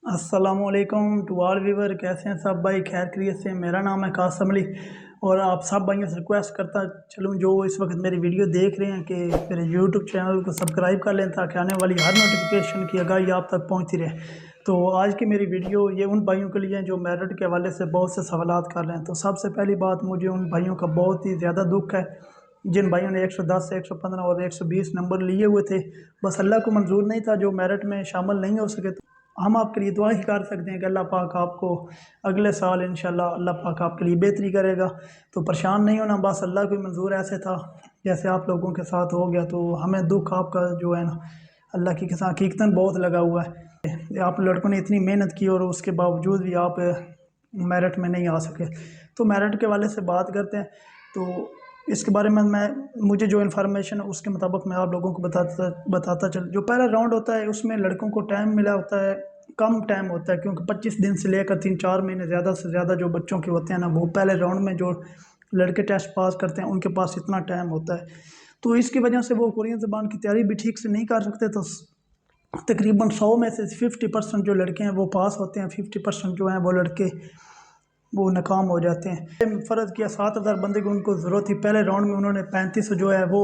अस्सलामुअलैकुम to all viewer. कैसे हैं सब भाई? खैर खैरियत से। मेरा नाम है कासम अली और आप सब भाइयों से रिक्वेस्ट करता चलूँ जो इस वक्त मेरी वीडियो देख रहे हैं कि मेरे यूट्यूब चैनल को सब्सक्राइब कर लें ताकि आने वाली हर नोटिफिकेशन की आगाही आप तक पहुंचती रहे। तो आज की मेरी वीडियो ये उन भाइयों के लिए हैं जो मेरिट के हवाले से बहुत से सवालात कर रहे हैं। तो सबसे पहली बात, मुझे उन भाइयों का बहुत ही ज़्यादा दुख है जिन भाइयों ने 110 से 115 और 120 नंबर लिए हुए थे, बस अल्लाह को मंजूर नहीं था, जो मेरिट में शामिल नहीं हो सके। तो हम आपके लिए दुआ ही कर सकते हैं कि अल्लाह पाक आपको अगले साल इंशाल्लाह अल्लाह पाक आपके लिए बेहतरी करेगा। तो परेशान नहीं होना, बस अल्लाह को मंजूर ऐसे था जैसे आप लोगों के साथ हो गया। तो हमें दुख आपका जो है ना अल्लाह की कसम हकीकतन बहुत लगा हुआ है। आप लड़कों ने इतनी मेहनत की और उसके बावजूद भी आप मेरिट में नहीं आ सके। तो मेरिट के वाले से बात करते हैं। तो इसके बारे में मुझे जो इन्फॉर्मेशन है उसके मुताबिक मैं आप लोगों को बताता चल। जो पहला राउंड होता है उसमें लड़कों को टाइम मिला होता है, कम टाइम होता है, क्योंकि 25 दिन से लेकर 3-4 महीने ज़्यादा से ज़्यादा जो बच्चों के होते हैं ना, वो पहले राउंड में जो लड़के टेस्ट पास करते हैं उनके पास इतना टाइम होता है। तो इसकी वजह से वो कोरियन ज़बान की तैयारी भी ठीक से नहीं कर सकते। तो तकरीबन 100 में से 50% जो लड़के हैं वो पास होते हैं, 50% जो हैं वो लड़के वो नाकाम हो जाते हैं। फ़र्ज़ किया 7,000 बंदे की उनको ज़रूरत थी। पहले राउंड में उन्होंने 35 जो है वो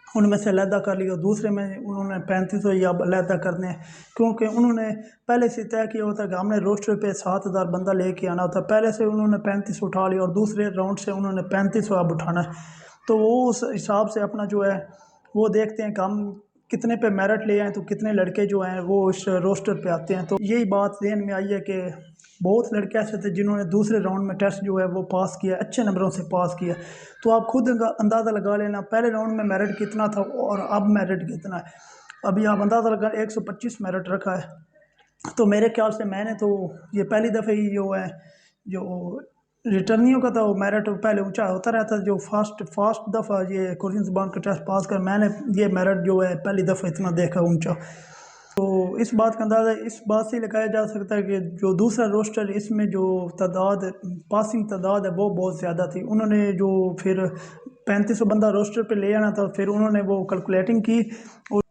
उनमें से अलहदा कर लिया, दूसरे में उन्होंने 35 ही अब अलहदा करने हैं, क्योंकि उन्होंने पहले से तय किया होता है कि हमने रोस्टर पे 7,000 बंदा लेके आना होता है। पहले से उन्होंने 35 उठा लिया और दूसरे राउंड से उन्होंने 35 अब उठाना है। तो वो उस हिसाब से अपना जो है वो देखते हैं कि हम कितने पे मेरिट ले आए, तो कितने लड़के जो हैं वो इस रोस्टर पे आते हैं। तो यही बात ध्यान में आई है कि बहुत लड़के ऐसे थे जिन्होंने दूसरे राउंड में टेस्ट जो है वो पास किया, अच्छे नंबरों से पास किया। तो आप खुद अंदाज़ा लगा लेना पहले राउंड में मेरिट कितना था और अब मेरिट कितना है। अभी आप अंदाज़ा लगा 125 मेरिट रखा है। तो मेरे ख्याल से मैंने तो ये पहली दफ़े ही जो है जो रिटर्नियों का था वो मेरिट पहले ऊंचा होता रहता है। जो फास्ट दफ़ा ये कोरियन ज़बान का टेस्ट पास कर, मैंने ये मेरिट जो है पहली दफ़ा इतना देखा ऊंचा। तो इस बात का अंदाज़ा इस बात से लगाया जा सकता है कि जो दूसरा रोस्टर इसमें जो तादाद पासिंग तादाद है वो बहुत ज़्यादा थी। उन्होंने जो फिर 3500 बंदा रोस्टर पे ले आना था, फिर उन्होंने वो कैलकुलेटिंग की और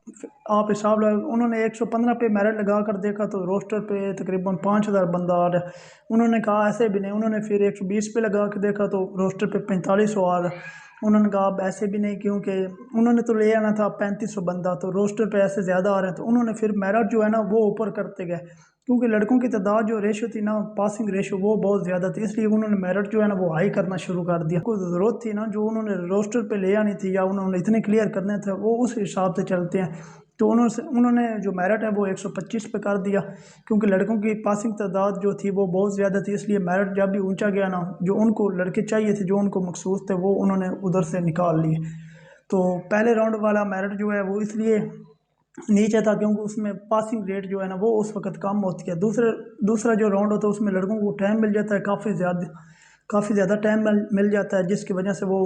आप हिसाब लगा उन्होंने 115 पे मेरिट लगा कर देखा तो रोस्टर पे तकरीबन 5,000 बंदा आ रहा है। उन्होंने कहा ऐसे भी नहीं, उन्होंने फिर 120 पे लगा के देखा तो रोस्टर पे 4500 आ रहा है। उन्होंने कहा अब ऐसे भी नहीं, क्योंकि उन्होंने तो ले आना था 3500 बंदा, तो रोस्टर पे ऐसे ज़्यादा आ रहे हैं। तो उन्होंने फिर मेरिट जो है ना वो ऊपर करते गए, क्योंकि लड़कों की तादाद जो रेशो थी ना, पासिंग रेशो वो बहुत ज़्यादा थी, इसलिए उन्होंने मेरिट जो है ना वो हाई करना शुरू कर दिया। कोई ज़रूरत थी ना जो उन्होंने रोस्टर पे ले आनी थी या उन्होंने इतने क्लियर करने थे, वो उस हिसाब से चलते हैं। तो उन्होंने जो मेरिट है वो 125 पे कर दिया, क्योंकि लड़कों की पासिंग तादाद जो थी वो बहुत ज़्यादा थी, इसलिए मेरिट जब भी ऊंचा गया ना, जो उनको लड़के चाहिए थे, जो उनको मखसूस थे, वो उन्होंने उधर से निकाल लिए। तो पहले राउंड वाला मेरिट जो है वो इसलिए नीचे था क्योंकि उसमें पासिंग रेट जो है ना वो उस वक्त कम होती है। दूसरा जो राउंड होता है उसमें लड़कों को टाइम मिल जाता है, काफ़ी ज़्यादा टाइम मिल जाता है, जिसकी वजह से वो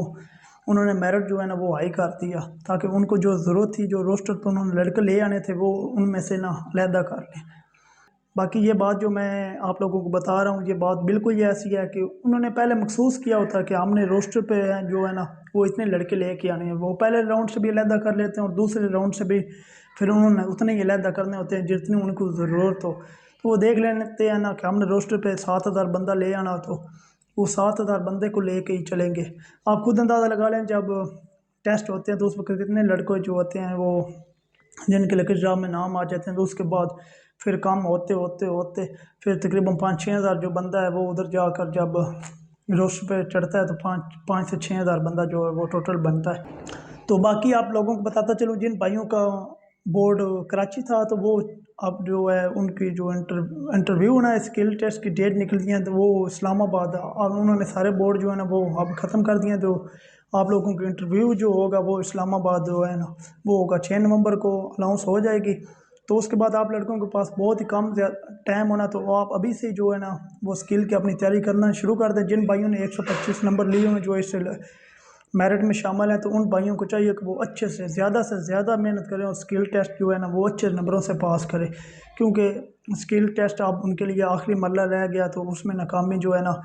उन्होंने मेरिट जो है ना वो हाई कर दिया, ताकि उनको जो ज़रूरत थी, जो रोस्टर पर उन्होंने लड़के ले आने थे, वो उनमें से ना अलहदा कर लें। बाकी ये बात जो मैं आप लोगों को बता रहा हूँ, ये बात बिल्कुल ये ऐसी है कि उन्होंने पहले महसूस किया होता कि हमने रोस्टर पे जो है ना वो इतने लड़के लेके आने हैं। वो पहले राउंड से भी अलहदा कर लेते हैं और दूसरे राउंड से भी फिर उन्होंने उतने ही अलहदा करने होते हैं जितनी उनको ज़रूरत हो। तो वो देख लेते हैं ना कि हमने रोस्टर पे 7,000 बंदा ले आना, तो वो 7,000 बंदे को लेके ही चलेंगे। आप खुद अंदाज़ा लगा लें, जब टेस्ट होते हैं तो उस वक्त कितने लड़के जो होते हैं वो जिनके लकीर में नाम आ जाते हैं, तो उसके बाद फिर कम होते होते होते फिर तकरीबन 5-6 हज़ार जो बंदा है वो उधर जाकर जब रोस्टर पे चढ़ता है तो 5 से 6 हज़ार बंदा जो है वो टोटल बनता है। तो बाकी आप लोगों को बताता चलूँ, जिन भाइयों का बोर्ड कराची था तो वो अब जो है उनकी जो इंटरव्यू ना स्किल टेस्ट की डेट निकलती है तो वो इस्लामाबाद, और उन्होंने सारे बोर्ड जो है ना वो अब ख़त्म कर दिए। तो आप लोगों की इंटरव्यू जो होगा वो इस्लामाबाद जो है ना वो होगा 6 नवंबर को अनाउंस हो जाएगी। तो उसके बाद आप लड़कों के पास बहुत ही कम टाइम होना, तो आप अभी से जो है ना वो स्किल की अपनी तैयारी करना शुरू कर दें। जिन भाइयों ने 125 नंबर लिए हुए जो इस मेरिट में शामिल है, तो उन भाइयों को चाहिए कि वो अच्छे से ज़्यादा मेहनत करें और स्किल टेस्ट जो है ना वो अच्छे नंबरों से पास करें, क्योंकि स्किल टेस्ट अब उनके लिए आखिरी मरला रह गया, तो उसमें नाकामी जो है ना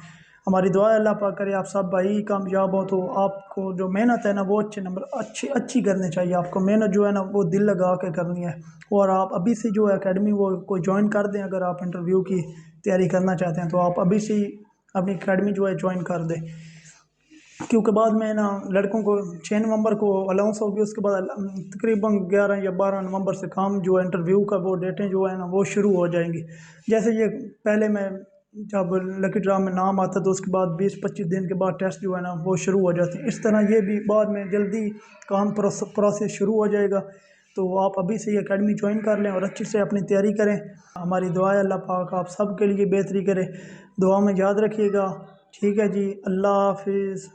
हमारी दुआ है अल्लाह पाक करे आप सब भाई कामयाब हो। तो आपको जो मेहनत है ना वो अच्छे नंबर अच्छी करनी चाहिए। आपको मेहनत जो है ना वो दिल लगा के करनी है। और आप अभी से जो है अकेडमी वो कोई ज्वाइन कर दें। अगर आप इंटरव्यू की तैयारी करना चाहते हैं तो आप अभी से ही अपनी अकेडमी जो है ज्वाइन कर दें, क्योंकि बाद में ना लड़कों को 6 नवंबर को अलाउंस होगी। उसके बाद तकरीबन 11 या 12 नवंबर से काम जो है इंटरव्यू का वो डेटें जो है ना वो शुरू हो जाएंगी। जैसे ये पहले मैं जब लकी ड्रा में नाम आता तो उसके बाद 20-25 दिन के बाद टेस्ट जो है ना वो शुरू हो जाते हैं। इस तरह ये भी बाद में जल्दी काम प्रोसेस शुरू हो जाएगा। तो आप अभी से ये अकेडमी ज्वाइन कर लें और अच्छे से अपनी तैयारी करें। हमारी दुआ है अल्लाह पाक आप सब के लिए बेहतरी करे। दुआ में याद रखिएगा। ठीक है जी, अल्लाह हाफिज़।